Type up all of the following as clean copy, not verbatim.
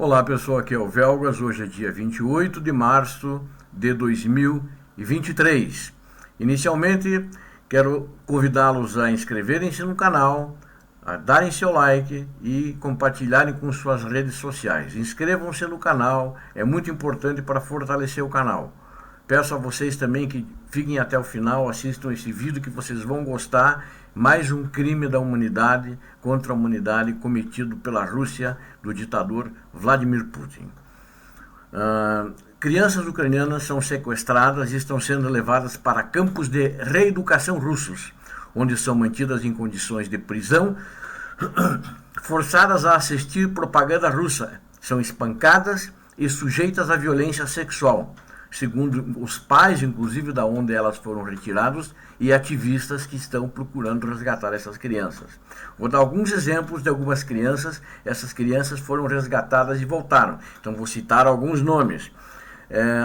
Olá pessoal, aqui é o Velgas, hoje é dia 28 de março de 2023. Inicialmente, quero convidá-los a inscreverem-se no canal, a darem seu like e compartilharem com suas redes sociais. Inscrevam-se no canal, é muito importante para fortalecer o canal. Peço a vocês também que fiquem até o final, assistam esse vídeo que vocês vão gostar. Mais um crime da humanidade contra a humanidade cometido pela Rússia do ditador Vladimir Putin. Crianças ucranianas são sequestradas e estão sendo levadas para campos de reeducação russos, onde são mantidas em condições de prisão, forçadas a assistir propaganda russa, são espancadas e sujeitas à violência sexual, segundo os pais, inclusive, da onde elas foram retiradas, e ativistas que estão procurando resgatar essas crianças. Vou dar alguns exemplos de algumas crianças. Essas crianças foram resgatadas e voltaram. Então vou citar alguns nomes.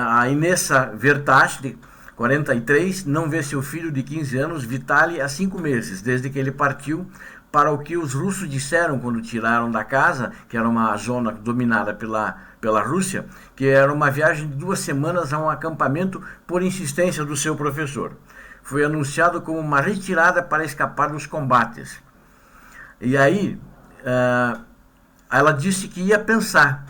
A Inessa Vertash, de 43, não vê seu filho de 15 anos, Vitaly, há 5 meses, desde que ele partiu para o que os russos disseram quando tiraram da casa, que era uma zona dominada pela Rússia, que era uma viagem de 2 semanas a um acampamento por insistência do seu professor. Foi anunciado como uma retirada para escapar dos combates. E aí, ela disse que ia pensar,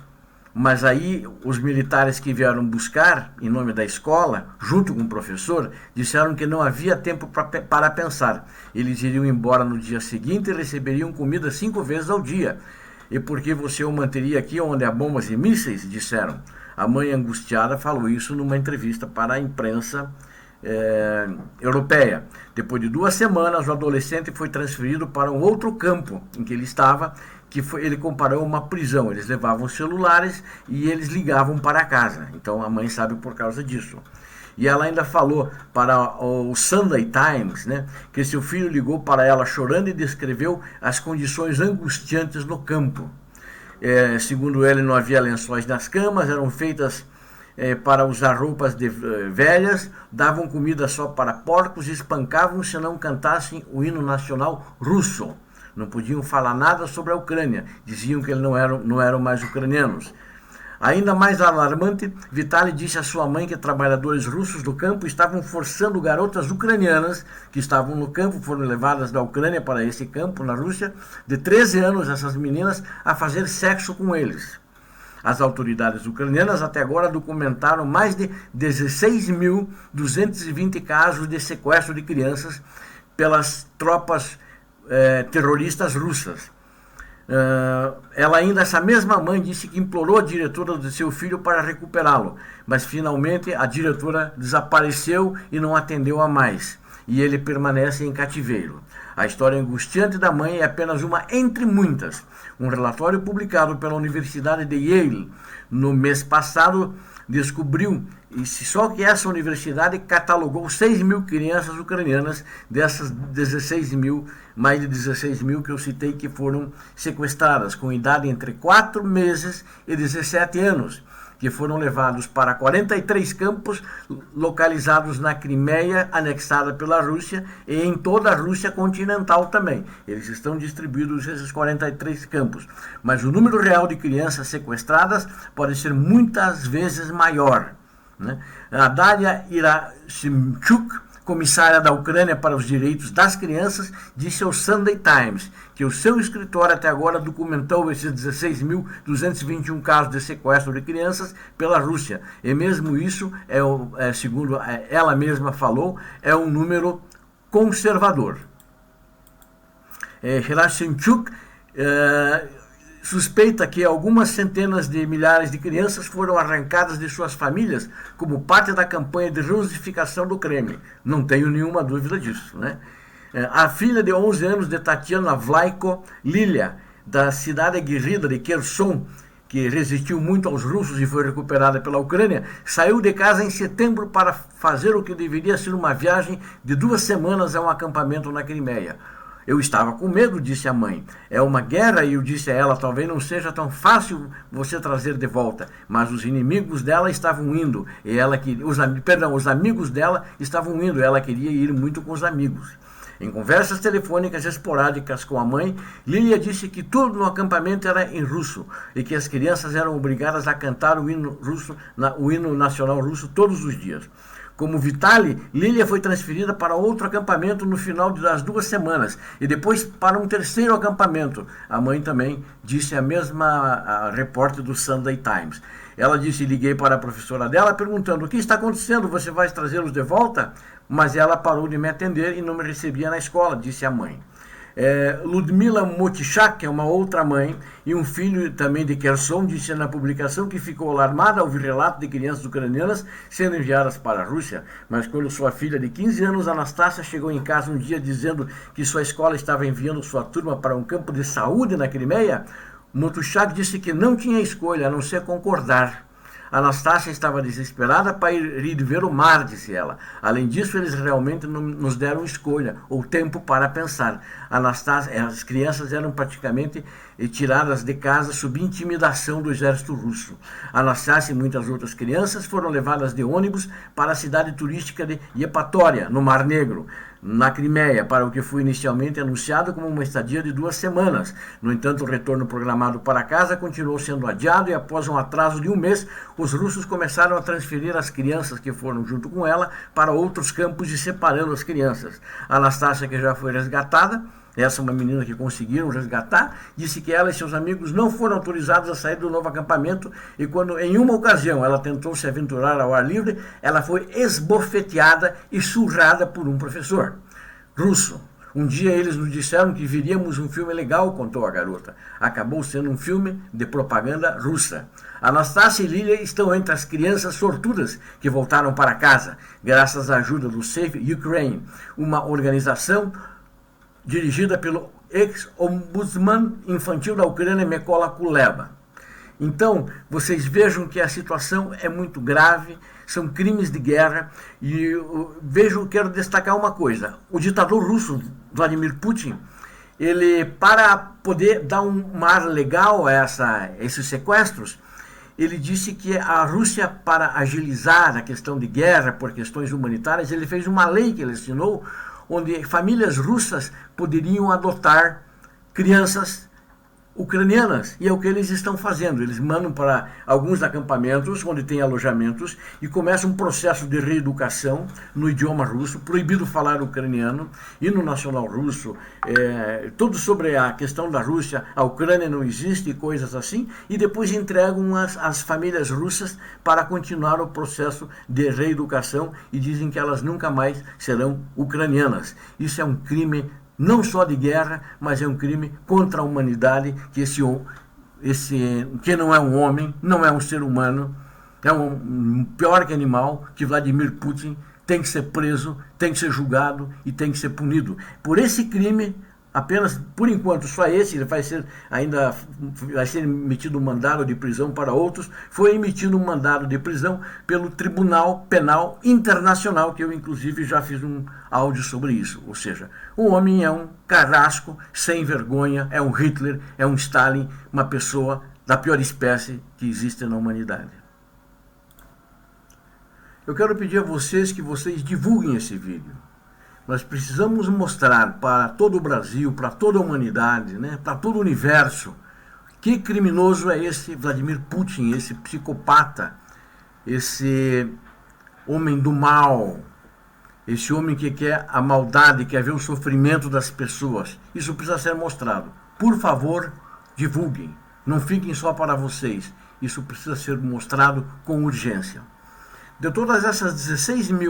mas aí os militares que vieram buscar, em nome da escola, junto com o professor, disseram que não havia tempo para pensar. Eles iriam embora no dia seguinte e receberiam comida 5 vezes ao dia. E porque você o manteria aqui onde há bombas e mísseis? Disseram. A mãe angustiada falou isso numa entrevista para a imprensa europeia. Depois de 2 semanas, o adolescente foi transferido para um outro campo em que ele estava, ele comparou uma prisão. Eles levavam celulares e eles ligavam para casa. Então a mãe sabe por causa disso. E ela ainda falou para o Sunday Times, né, que seu filho ligou para ela chorando e descreveu as condições angustiantes no campo. Segundo ele, não havia lençóis nas camas, eram feitas para usar roupas velhas, davam comida só para porcos e espancavam se não cantassem o hino nacional russo. Não podiam falar nada sobre a Ucrânia, diziam que eles não eram mais ucranianos. Ainda mais alarmante, Vitaly disse à sua mãe que trabalhadores russos do campo estavam forçando garotas ucranianas que estavam no campo, foram levadas da Ucrânia para esse campo na Rússia, de 13 anos, essas meninas, a fazer sexo com eles. As autoridades ucranianas até agora documentaram mais de 16.220 casos de sequestro de crianças pelas tropas terroristas russas. Ela ainda, essa mesma mãe, disse que implorou a diretora do seu filho para recuperá-lo, mas finalmente a diretora desapareceu e não atendeu a mais, e ele permanece em cativeiro. A história angustiante da mãe é apenas uma entre muitas. Um relatório publicado pela Universidade de Yale no mês passado descobriu só que essa universidade catalogou 6.000 crianças ucranianas, dessas 16.000, mais de 16.000 que eu citei, que foram sequestradas, com idade entre 4 meses e 17 anos, que foram levados para 43 campos localizados na Crimeia, anexada pela Rússia, e em toda a Rússia continental também. Eles estão distribuídos esses 43 campos. Mas o número real de crianças sequestradas pode ser muitas vezes maior, né? A Daria Irasimchuk, comissária da Ucrânia para os Direitos das Crianças, disse ao Sunday Times que o seu escritório até agora documentou esses 16.221 casos de sequestro de crianças pela Rússia. E mesmo isso, segundo ela mesma falou, é um número conservador. Irasimchuk suspeita que algumas centenas de milhares de crianças foram arrancadas de suas famílias como parte da campanha de russificação do Kremlin. Não tenho nenhuma dúvida disso, né? A filha de 11 anos de Tatiana Vlaiko, Lilia, da cidade aguerrida de Kherson, que resistiu muito aos russos e foi recuperada pela Ucrânia, saiu de casa em setembro para fazer o que deveria ser uma viagem de 2 semanas a um acampamento na Crimeia. Eu estava com medo, disse a mãe. É uma guerra, e eu disse a ela, talvez não seja tão fácil você trazer de volta. Mas os inimigos dela estavam indo, e ela queria, os amigos dela estavam indo, e ela queria ir muito com os amigos. Em conversas telefônicas esporádicas com a mãe, Lilia disse que tudo no acampamento era em russo e que as crianças eram obrigadas a cantar o hino nacional russo todos os dias. Como Vitali, Lilia foi transferida para outro acampamento no final das 2 semanas e depois para um terceiro acampamento. A mãe também disse a mesma repórter do Sunday Times. Ela disse: liguei para a professora dela perguntando: o que está acontecendo? Você vai trazê-los de volta? Mas ela parou de me atender e não me recebia na escola, disse a mãe. Ludmila Motichak, é uma outra mãe, e um filho também de Kherson, disse na publicação que ficou alarmada ao ouvir relatos de crianças ucranianas sendo enviadas para a Rússia, mas quando sua filha de 15 anos, Anastácia, chegou em casa um dia dizendo que sua escola estava enviando sua turma para um campo de saúde na Crimeia, Motichak disse que não tinha escolha a não ser concordar. Anastácia estava desesperada para ir ver o mar, disse ela. Além disso, eles realmente não nos deram escolha ou tempo para pensar. Anastácia, as crianças eram praticamente tiradas de casa sob intimidação do exército russo. Anastácia e muitas outras crianças foram levadas de ônibus para a cidade turística de Yepatória, no Mar Negro, na Crimeia, para o que foi inicialmente anunciado como uma estadia de 2 semanas. No entanto, o retorno programado para casa continuou sendo adiado e após um atraso de 1 mês, os russos começaram a transferir as crianças que foram junto com ela para outros campos e separando as crianças. Anastácia, que já foi resgatada, essa é uma menina que conseguiram resgatar, disse que ela e seus amigos não foram autorizados a sair do novo acampamento e quando em uma ocasião ela tentou se aventurar ao ar livre, ela foi esbofeteada e surrada por um professor russo. Um dia eles nos disseram que viríamos um filme legal, contou a garota. Acabou sendo um filme de propaganda russa. Anastácia e Lilia estão entre as crianças sortudas que voltaram para casa, graças à ajuda do Save Ukraine, uma organização dirigida pelo ex-ombudsman infantil da Ucrânia, Mykola Kuleba. Então, vocês vejam que a situação é muito grave, são crimes de guerra, e quero destacar uma coisa. O ditador russo, Vladimir Putin, ele, para poder dar um ar legal a esses sequestros, ele disse que a Rússia, para agilizar a questão de guerra por questões humanitárias, ele fez uma lei que ele assinou, onde famílias russas poderiam adotar crianças ucranianas, e é o que eles estão fazendo. Eles mandam para alguns acampamentos onde tem alojamentos e começa um processo de reeducação no idioma russo, proibido falar ucraniano, hino nacional russo, tudo sobre a questão da Rússia, a Ucrânia não existe e coisas assim, e depois entregam as famílias russas para continuar o processo de reeducação e dizem que elas nunca mais serão ucranianas. Isso é um crime não só de guerra, mas é um crime contra a humanidade, que não é um homem, não é um ser humano, é um pior que animal, que Vladimir Putin tem que ser preso, tem que ser julgado e tem que ser punido. Por esse crime, apenas, por enquanto, só esse, ele vai ser emitido um mandado de prisão para outros, foi emitido um mandado de prisão pelo Tribunal Penal Internacional, que eu inclusive já fiz um áudio sobre isso. Ou seja, o homem é um carrasco, sem vergonha, é um Hitler, é um Stalin, uma pessoa da pior espécie que existe na humanidade. Eu quero pedir a vocês que vocês divulguem esse vídeo. Nós precisamos mostrar para todo o Brasil, para toda a humanidade, né, para todo o universo, que criminoso é esse Vladimir Putin, esse psicopata, esse homem do mal, esse homem que quer a maldade, quer ver o sofrimento das pessoas. Isso precisa ser mostrado. Por favor, divulguem. Não fiquem só para vocês. Isso precisa ser mostrado com urgência. De todas essas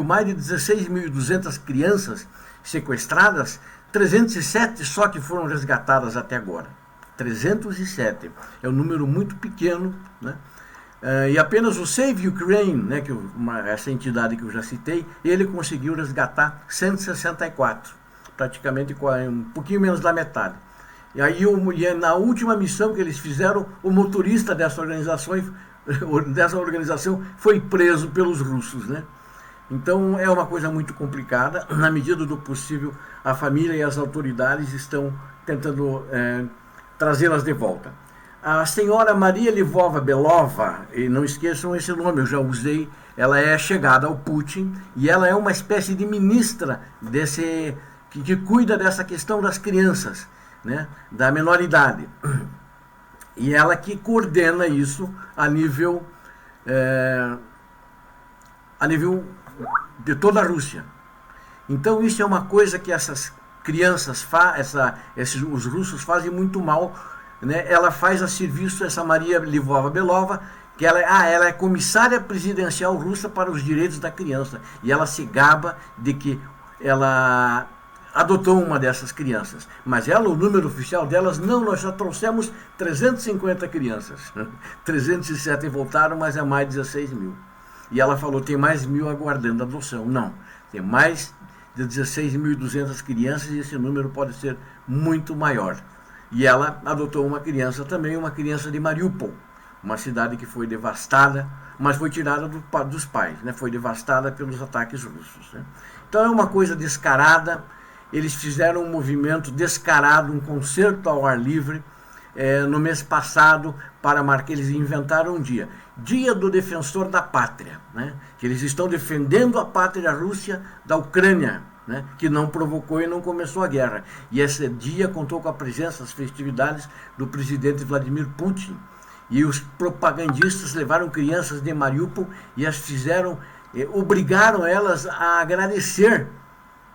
mais de 16.200 crianças sequestradas, 307 só que foram resgatadas até agora. 307. É um número muito pequeno, né? E apenas o Save Ukraine, né, essa entidade que eu já citei, ele conseguiu resgatar 164. Praticamente um pouquinho menos da metade. E aí, na última missão que eles fizeram, o motorista dessa organização foi preso pelos russos, né? Então é uma coisa muito complicada. Na medida do possível, a família e as autoridades estão tentando trazê-las de volta. A senhora Maria Lvova Belova, e não esqueçam esse nome, eu já usei, ela é chegada ao Putin e ela é uma espécie de ministra que cuida dessa questão das crianças, né, da menoridade. E ela que coordena isso a nível de toda a Rússia. Então isso é uma coisa que essas crianças, os russos fazem muito mal, né? Ela faz a serviço, essa Maria Lvova-Belova, que ela é comissária presidencial russa para os direitos da criança. E ela se gaba de que ela adotou uma dessas crianças. Mas ela, o número oficial delas, não, nós já trouxemos 350 crianças. 307 voltaram, mas é mais 16 mil. E ela falou, tem mais 1.000 aguardando adoção. Não, tem mais de 16.200 crianças e esse número pode ser muito maior. E ela adotou uma criança também, uma criança de Mariupol, uma cidade que foi devastada, mas foi tirada dos pais, né? Foi devastada pelos ataques russos, né? Então é uma coisa descarada. Eles fizeram um movimento descarado, um concerto ao ar livre, no mês passado, para marcar, eles inventaram um dia do defensor da pátria, né? Que eles estão defendendo a pátria Rússia da Ucrânia, né? Que não provocou e não começou a guerra. E esse dia contou com a presença, as festividades do presidente Vladimir Putin. E os propagandistas levaram crianças de Mariupol e as fizeram, obrigaram elas a agradecer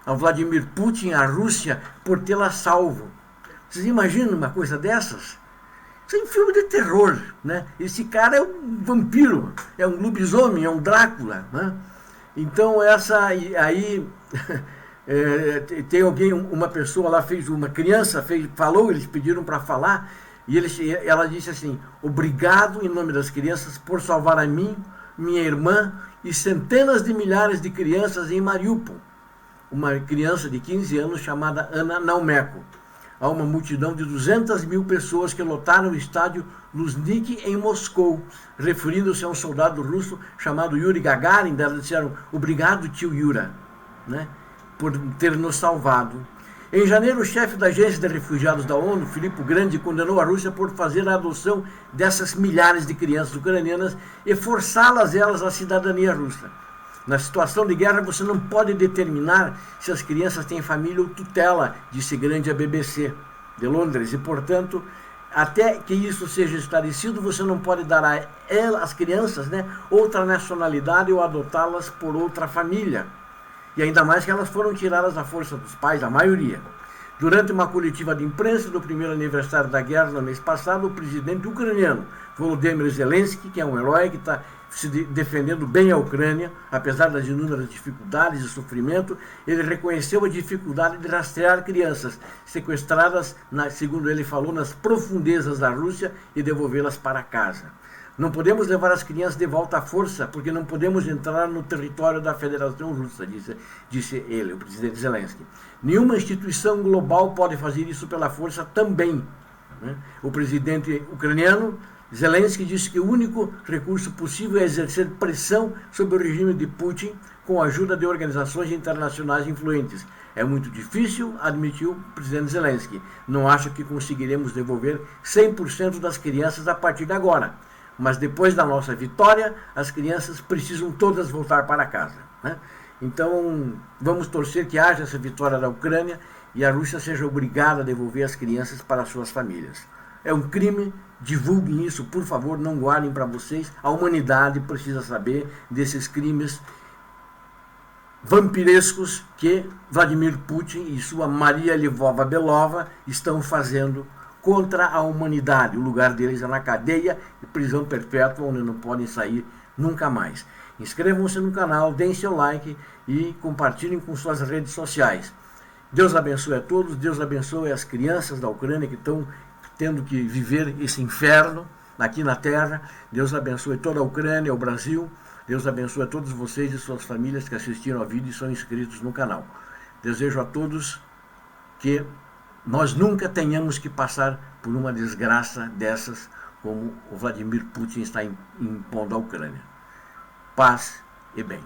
ao Vladimir Putin, à Rússia, por tê-la salvo. Vocês imaginam uma coisa dessas? Isso é um filme de terror, né? Esse cara é um vampiro, é um lobisomem, é um Drácula, né? Então aí tem alguém, uma pessoa lá uma criança falou, eles pediram para falar, e ela disse assim, obrigado em nome das crianças por salvar a mim, minha irmã e centenas de milhares de crianças em Mariupol. Uma criança de 15 anos chamada Ana Naumeco. Há uma multidão de 200 mil pessoas que lotaram o estádio Luzhniki em Moscou, referindo-se a um soldado russo chamado Yuri Gagarin. Eles disseram, obrigado, tio Yura, né, por ter nos salvado. Em janeiro, o chefe da Agência de Refugiados da ONU, Filippo Grandi, condenou a Rússia por fazer a adoção dessas milhares de crianças ucranianas e forçá-las à cidadania russa. Na situação de guerra, você não pode determinar se as crianças têm família ou tutela, disse Grandi à BBC de Londres. E, portanto, até que isso seja esclarecido, você não pode dar às crianças, né, outra nacionalidade ou adotá-las por outra família. E ainda mais que elas foram tiradas à força dos pais, a maioria. Durante uma coletiva de imprensa do primeiro aniversário da guerra no mês passado, o presidente ucraniano Volodymyr Zelensky, que é um herói que está se defendendo bem a Ucrânia, apesar das inúmeras dificuldades e sofrimento, ele reconheceu a dificuldade de rastrear crianças sequestradas, segundo ele falou, nas profundezas da Rússia e devolvê-las para casa. Não podemos levar as crianças de volta à força, porque não podemos entrar no território da Federação Russa, disse ele, o presidente Zelensky. Nenhuma instituição global pode fazer isso pela força também, né? O presidente ucraniano Zelensky disse que o único recurso possível é exercer pressão sobre o regime de Putin com a ajuda de organizações internacionais influentes. É muito difícil, admitiu o presidente Zelensky. Não acho que conseguiremos devolver 100% das crianças a partir de agora. Mas depois da nossa vitória, as crianças precisam todas voltar para casa, né? Então, vamos torcer que haja essa vitória da Ucrânia e a Rússia seja obrigada a devolver as crianças para suas famílias. É um crime, divulguem isso, por favor, não guardem para vocês. A humanidade precisa saber desses crimes vampirescos que Vladimir Putin e sua Maria Lvova-Belova estão fazendo contra a humanidade. O lugar deles é na cadeia e prisão perpétua, onde não podem sair nunca mais. Inscrevam-se no canal, deem seu like e compartilhem com suas redes sociais. Deus abençoe a todos, Deus abençoe as crianças da Ucrânia que estão tendo que viver esse inferno aqui na Terra. Deus abençoe toda a Ucrânia, o Brasil. Deus abençoe a todos vocês e suas famílias que assistiram a vídeo e são inscritos no canal. Desejo a todos que nós nunca tenhamos que passar por uma desgraça dessas como o Vladimir Putin está impondo à Ucrânia. Paz e bem.